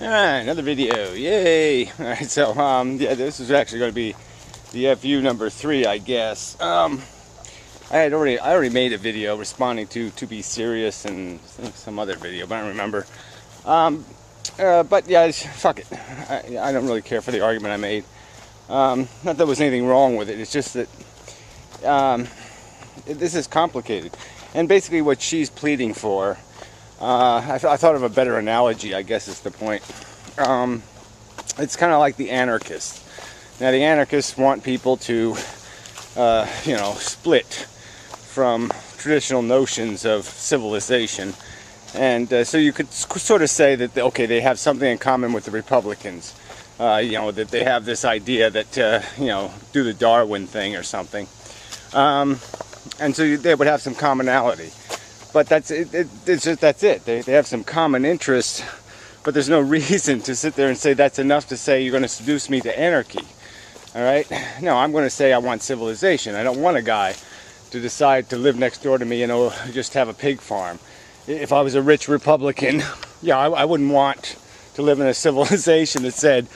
Alright, another video, yay! Alright, so, yeah, this is actually going to be the FU number 3, I guess. I already made a video responding to 2bsirius and some other video, but I don't remember. But yeah, fuck it. I don't really care for the argument I made. Not that there was anything wrong with it, it's just that this is complicated. And basically what she's pleading for, I thought of a better analogy, I guess is the point. It's kind of like the anarchists. Now the anarchists want people to, split from traditional notions of civilization. And so you could sort of say that, okay, they have something in common with the Republicans. That they have this idea that, do the Darwin thing or something. And so they would have some commonality. But that's it. That's it. They have some common interests, but there's no reason to sit there and say that's enough to say you're going to seduce me to anarchy. All right? No, I'm going to say I want civilization. I don't want a guy to decide to live next door to me and just have a pig farm. If I was a rich Republican, yeah, I wouldn't want to live in a civilization that said,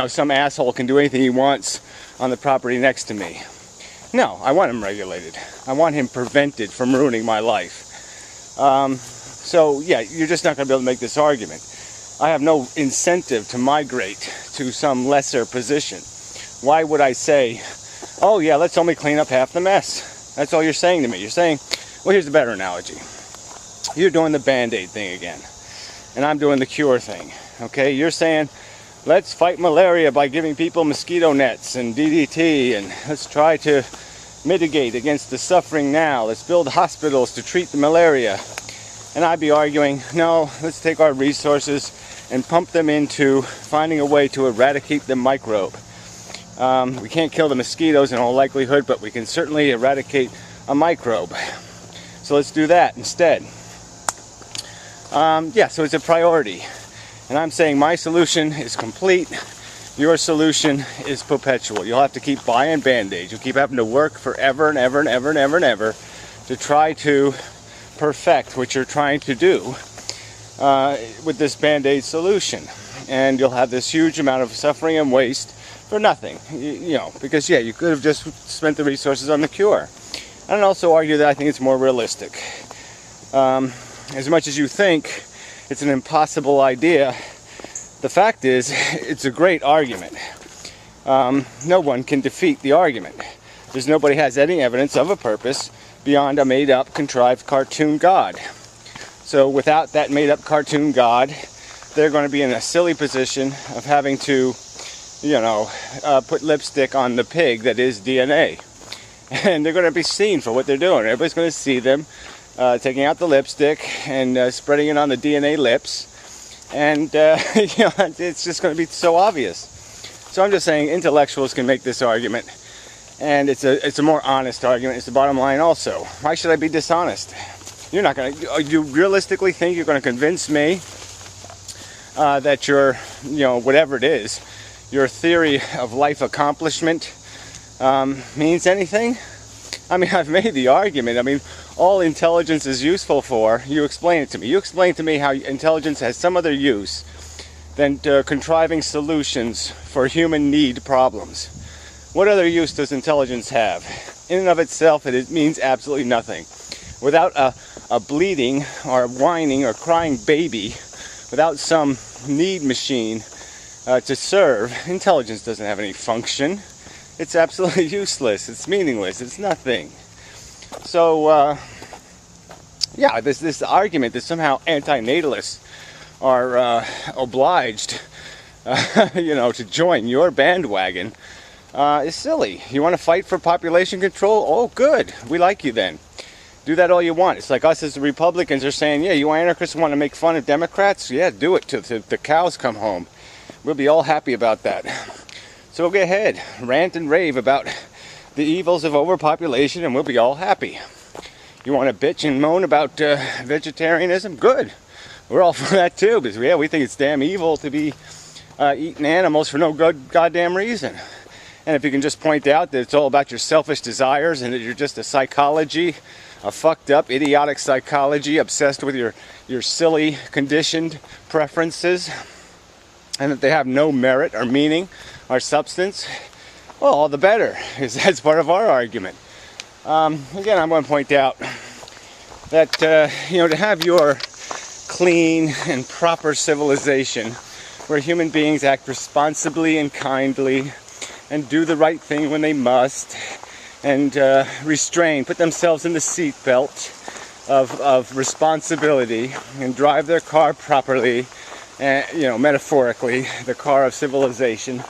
some asshole can do anything he wants on the property next to me. No, I want him regulated. I want him prevented from ruining my life. So, yeah, you're just not going to be able to make this argument. I have no incentive to migrate to some lesser position. Why would I say, oh, yeah, let's only clean up half the mess? That's all you're saying to me. You're saying, well, here's a better analogy. You're doing the Band-Aid thing again, and I'm doing the cure thing. Okay, you're saying, let's fight malaria by giving people mosquito nets and DDT, and let's try to mitigate against the suffering now. Let's build hospitals to treat the malaria. And I'd be arguing, no, let's take our resources and pump them into finding a way to eradicate the microbe. We can't kill the mosquitoes in all likelihood, but we can certainly eradicate a microbe. So let's do that instead. So it's a priority. And I'm saying my solution is complete. Your solution is perpetual. You'll have to keep buying Band-Aids. You'll keep having to work forever and ever and ever and ever and ever to try to perfect what you're trying to do with this Band-Aid solution. And you'll have this huge amount of suffering and waste for nothing. Because, yeah, you could have just spent the resources on the cure. And I'd also argue that I think it's more realistic. As much as you think it's an impossible idea, the fact is, it's a great argument. No one can defeat the argument. Nobody has any evidence of a purpose beyond a made-up, contrived cartoon god. So without that made-up cartoon god, they're going to be in a silly position of having to, put lipstick on the pig that is DNA. And they're going to be seen for what they're doing. Everybody's going to see them taking out the lipstick and spreading it on the DNA lips. And, it's just going to be so obvious. So I'm just saying intellectuals can make this argument. And it's a more honest argument. It's the bottom line also. Why should I be dishonest? You're not going to... You realistically think you're going to convince me that your, whatever it is, your theory of life accomplishment means anything? I mean, I've made the argument. I mean, all intelligence is useful for, you explain it to me. You explain to me how intelligence has some other use than contriving solutions for human need problems. What other use does intelligence have? In and of itself, it means absolutely nothing. Without a bleeding or whining or crying baby, without some need machine to serve, intelligence doesn't have any function. It's absolutely useless. It's meaningless. It's nothing. So, this argument that somehow antinatalists are obliged, to join your bandwagon is silly. You want to fight for population control? Oh, good. We like you then. Do that all you want. It's like us as the Republicans are saying, yeah, you anarchists want to make fun of Democrats? Yeah, do it till the cows come home. We'll be all happy about that. So go ahead, rant and rave about the evils of overpopulation and we'll be all happy. You want to bitch and moan about vegetarianism? Good. We're all for that too, because we think it's damn evil to be eating animals for no good goddamn reason. And if you can just point out that it's all about your selfish desires and that you're just a fucked up, idiotic psychology obsessed with your silly, conditioned preferences, and that they have no merit or meaning or substance, well, all the better, because that's part of our argument. Again, I'm going to point out that, to have your clean and proper civilization where human beings act responsibly and kindly and do the right thing when they must and restrain, put themselves in the seat belt of responsibility and drive their car properly, metaphorically, the car of civilization,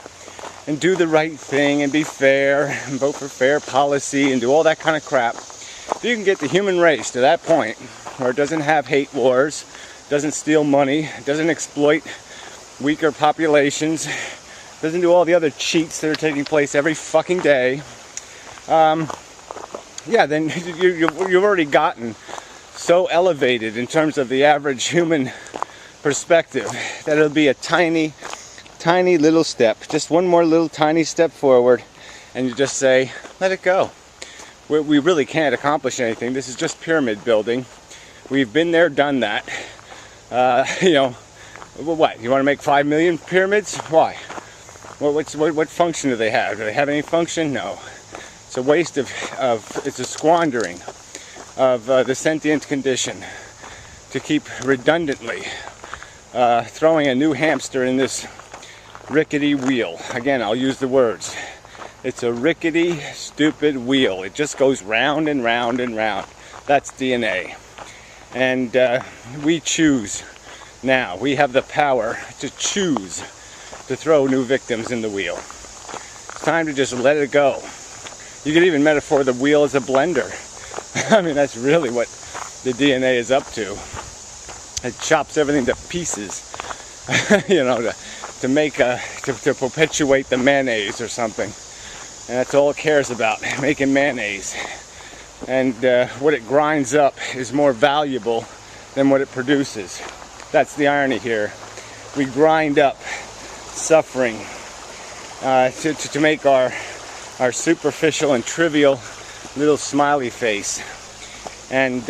and do the right thing and be fair and vote for fair policy and do all that kind of crap. If you can get the human race to that point where it doesn't have hate wars, doesn't steal money, doesn't exploit weaker populations, doesn't do all the other cheats that are taking place every fucking day, then you've already gotten so elevated in terms of the average human perspective that it'll be a tiny little step, just one more little tiny step forward, and you just say, let it go. We really can't accomplish anything. This is just pyramid building. We've been there, done that. What? You want to make 5 million pyramids? Why? What function do they have? Do they have any function? No. It's a waste it's a squandering of the sentient condition to keep redundantly throwing a new hamster in this rickety wheel. Again, I'll use the words. It's a rickety, stupid wheel. It just goes round and round and round. That's DNA. And we choose now. We have the power to choose to throw new victims in the wheel. It's time to just let it go. You could even metaphor the wheel as a blender. I mean, that's really what the DNA is up to. It chops everything to pieces, to make to perpetuate the mayonnaise or something. And that's all it cares about, making mayonnaise. And what it grinds up is more valuable than what it produces. That's the irony here. We grind up suffering to make our superficial and trivial little smiley face. And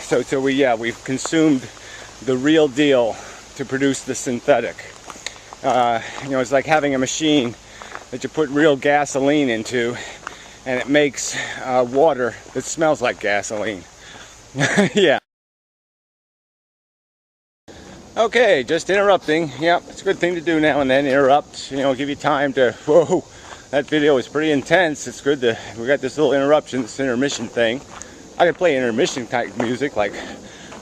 so we've consumed the real deal to produce the synthetic. It's like having a machine that you put real gasoline into, and it makes water that smells like gasoline. Yeah. Okay, just interrupting. Yep, it's a good thing to do now and then, interrupt. Give you time to, whoa, that video was pretty intense. It's good that we got this little interruption, this intermission thing. I could play intermission type music like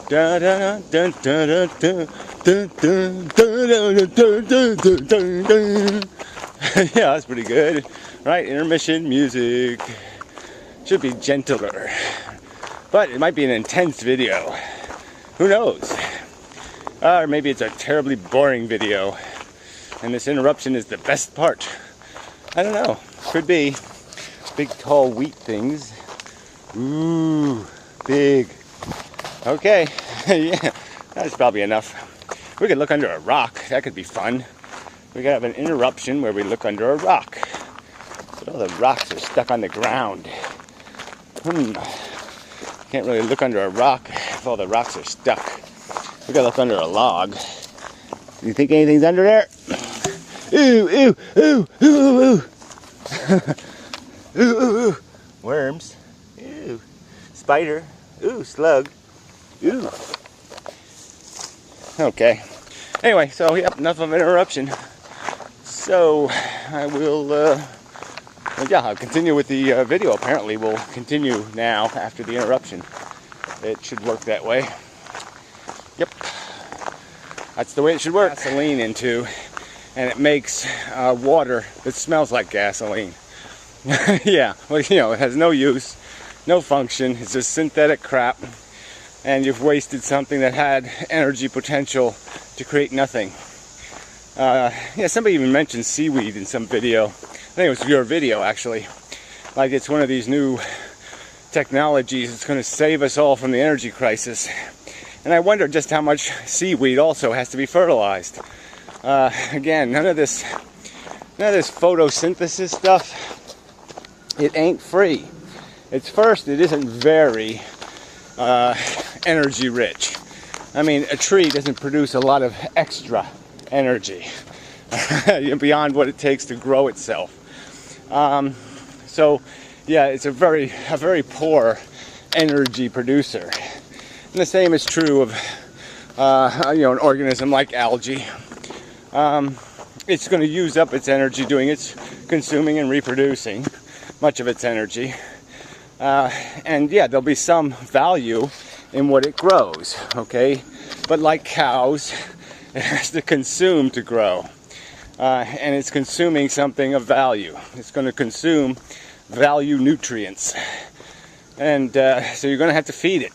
dun dun dun dun dun dun dun dun dun dun dun dun. Yeah, that's pretty good, right? Intermission music should be gentler, but it might be an intense video. Who knows? Or maybe it's a terribly boring video, and this interruption is the best part. I don't know. Could be. Big, tall wheat things. Ooh, big. Okay, yeah, that's probably enough. We could look under a rock. That could be fun. We could have an interruption where we look under a rock. But all the rocks are stuck on the ground. Can't really look under a rock if all the rocks are stuck. We gotta look under a log. You think anything's under there? Ooh, ooh, ooh, ooh, ooh. Ooh, ooh, ooh. Worms. Ooh. Spider. Ooh, slug. Ooh. Okay. Anyway, so yep, enough of an interruption. So I will, I'll continue with the video. Apparently, we'll continue now after the interruption. It should work that way. Yep, that's the way it should work. Gasoline into, and it makes water that smells like gasoline. Yeah, well, it has no use, no function. It's just synthetic crap, and you've wasted something that had energy potential to create nothing. Somebody even mentioned seaweed in some video. I think it was your video, actually. Like it's one of these new technologies that's going to save us all from the energy crisis. And I wonder just how much seaweed also has to be fertilized. Again, none of this photosynthesis stuff, it ain't free. It isn't very energy rich. I mean, a tree doesn't produce a lot of extra energy. beyond what it takes to grow itself. So yeah, it's a very poor energy producer. And the same is true of an organism like algae. It's going to use up its energy doing its consuming and reproducing, much of its energy. And yeah, there'll be some value in what it grows, okay? But like cows, it has to consume to grow. And it's consuming something of value. It's going to consume value nutrients. And so you're going to have to feed it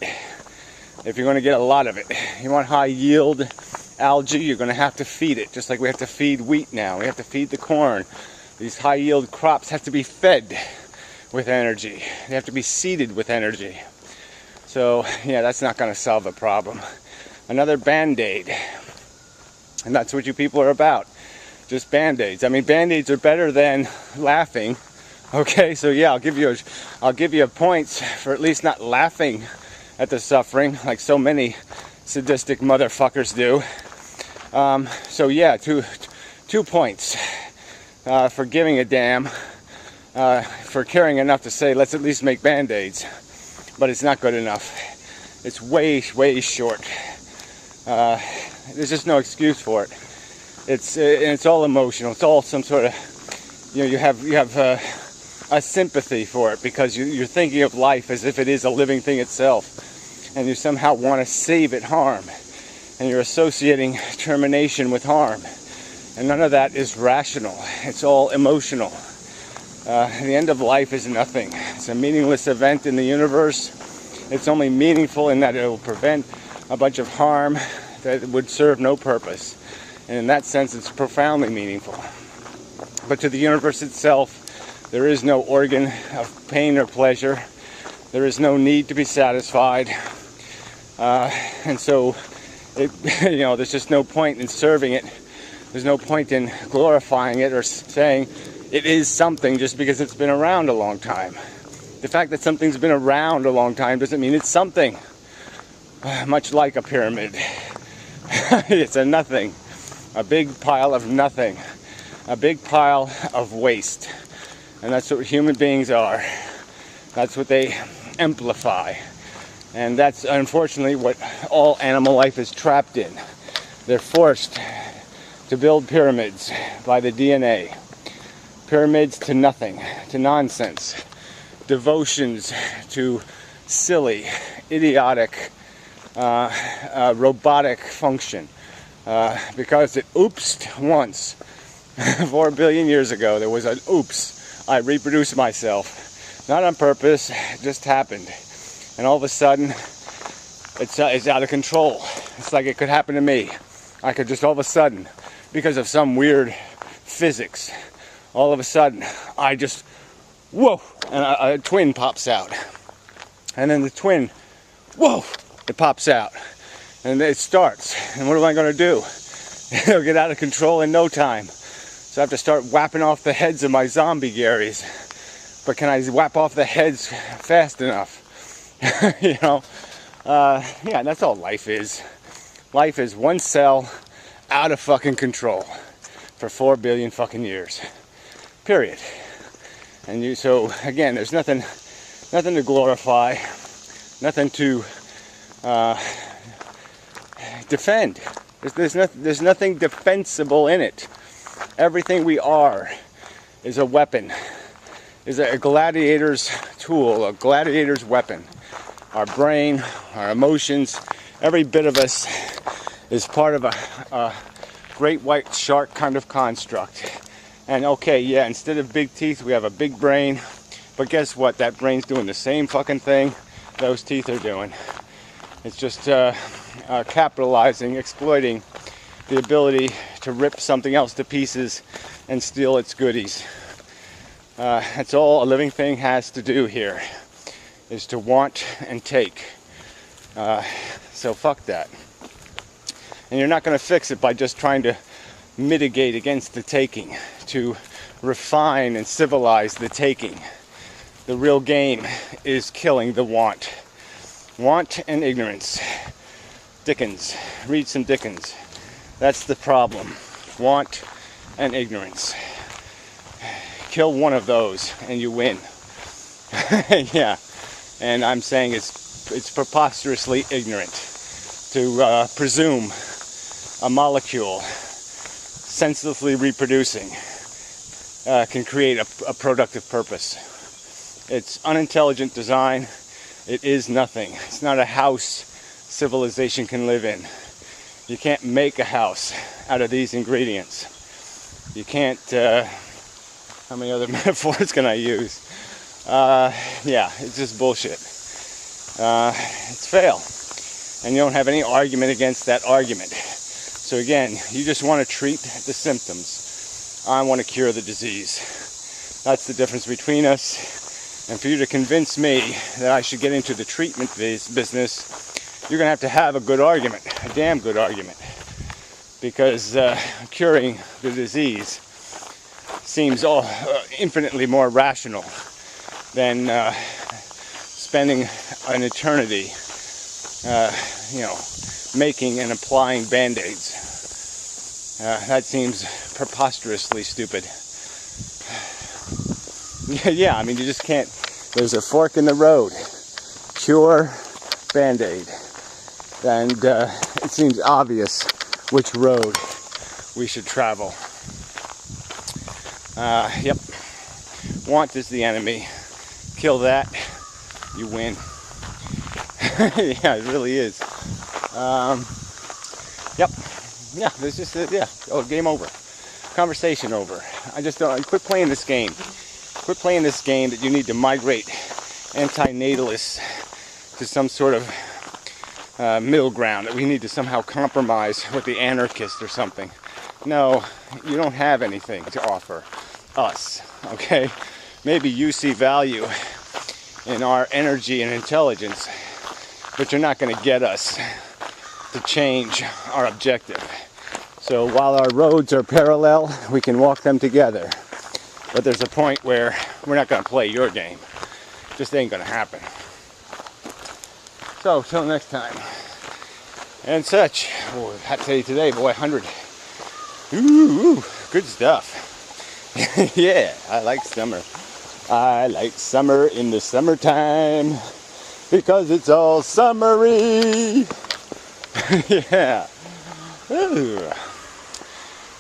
if you're going to get a lot of it. You want high yield algae, you're going to have to feed it, just like we have to feed wheat now. We have to feed the corn. These high yield crops have to be fed with energy. They have to be seeded with energy. So yeah, that's not going to solve the problem. Another band-aid. And that's what you people are about. Just band-aids. I mean, band-aids are better than laughing. Okay, so yeah, I'll give you points for at least not laughing at the suffering like so many sadistic motherfuckers do. So yeah, two points for giving a damn, for caring enough to say let's at least make band-aids, but it's not good enough. It's way short. There's just no excuse for it. It's all emotional. It's all some sort of, you have a sympathy for it because you're thinking of life as if it is a living thing itself, and you somehow want to save it harm, and you're associating termination with harm, and none of that is rational. It's all emotional. The end of life is nothing. It's a meaningless event in the universe. It's only meaningful in that it will prevent a bunch of harm that would serve no purpose. And in that sense, it's profoundly meaningful. But to the universe itself, there is no organ of pain or pleasure. There is no need to be satisfied. And so, there's just no point in serving it. There's no point in glorifying it or saying it is something just because it's been around a long time. The fact that something's been around a long time doesn't mean it's something. Much like a pyramid. It's a nothing. A big pile of nothing. A big pile of waste. And that's what human beings are. That's what they amplify. And that's unfortunately what all animal life is trapped in. They're forced to build pyramids by the DNA. Pyramids to nothing, to nonsense. Devotions to silly, idiotic, robotic function. Because it oopsed once. 4 billion years ago, there was an oops. I reproduced myself. Not on purpose, it just happened. And all of a sudden, it's out of control. It's like it could happen to me. I could just all of a sudden, because of some weird physics, all of a sudden, I just, whoa, and a twin pops out. And then the twin, whoa, it pops out. And it starts. And what am I going to do? It'll get out of control in no time. So I have to start whapping off the heads of my zombie Garys. But can I whap off the heads fast enough? Yeah, that's all life is. Life is one cell out of fucking control for 4 billion fucking years. Period. And so again, there's nothing to glorify, nothing to defend. There's nothing defensible in it. Everything we are is a weapon, is a gladiator's tool, a gladiator's weapon. Our brain, our emotions, every bit of us is part of a great white shark kind of construct. And okay, yeah, instead of big teeth, we have a big brain. But guess what? That brain's doing the same fucking thing those teeth are doing. It's just capitalizing, exploiting the ability to rip something else to pieces and steal its goodies. That's all a living thing has to do here, is to want and take. So fuck that. And you're not going to fix it by just trying to mitigate against the taking, to refine and civilize the taking. The real game is killing the want. Want and ignorance. Dickens. Read some Dickens. That's the problem. Want and ignorance. Kill one of those and you win. Yeah, and I'm saying it's preposterously ignorant to presume a molecule senselessly reproducing can create a productive purpose. It's unintelligent design. It is nothing. It's not a house civilization can live in. You can't make a house out of these ingredients. You can't, how many other metaphors can I use? Yeah, it's just bullshit. It's fail. And you don't have any argument against that argument. So again, you just want to treat the symptoms. I want to cure the disease. That's the difference between us. And for you to convince me that I should get into the treatment business, you're going to have a good argument, a damn good argument. Because curing the disease seems infinitely more rational than spending an eternity, making and applying band-aids. That seems preposterously stupid. Yeah, I mean, you just can't. There's a fork in the road. Cure, band-aid. And it seems obvious which road we should travel. Yep. Want is the enemy. Kill that, you win. Yeah, it really is. Yep. Yeah, there's just yeah. Oh, game over. Conversation over. I just don't. Quit playing this game. Quit playing this game that you need to migrate antinatalists to some sort of middle ground, that we need to somehow compromise with the anarchists or something. No, you don't have anything to offer us, okay? Maybe you see value in our energy and intelligence, but you're not going to get us to change our objective. So while our roads are parallel, we can walk them together. But there's a point where we're not going to play your game. Just ain't going to happen. So, till next time. And such. Oh, hot day today, boy, 100. Ooh, good stuff. Yeah, I like summer. I like summer in the summertime because it's all summery. Yeah. Ooh.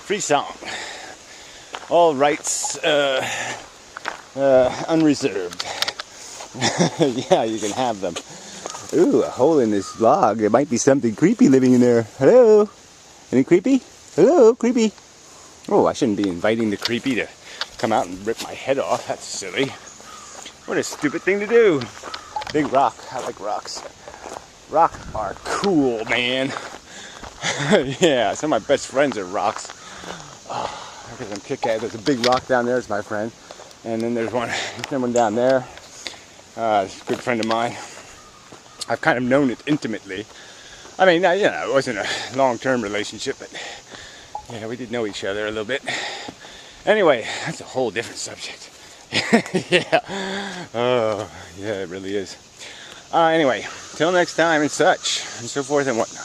Free song. All rights unreserved. Yeah, you can have them. Ooh, a hole in this log. There might be something creepy living in there. Hello? Any creepy? Hello, creepy. Oh, I shouldn't be inviting the creepy to come out and rip my head off. That's silly. What a stupid thing to do. Big rock. I like rocks. Rocks are cool, man. Yeah, some of my best friends are rocks. Oh, because I'm kick-ass. There's a big rock down there. It's my friend. And then there's someone down there. It's a good friend of mine. I've kind of known it intimately. I mean, it wasn't a long-term relationship, but yeah, we did know each other a little bit. Anyway, that's a whole different subject. Yeah. Oh, yeah, it really is. Anyway, till next time and such, and so forth and whatnot.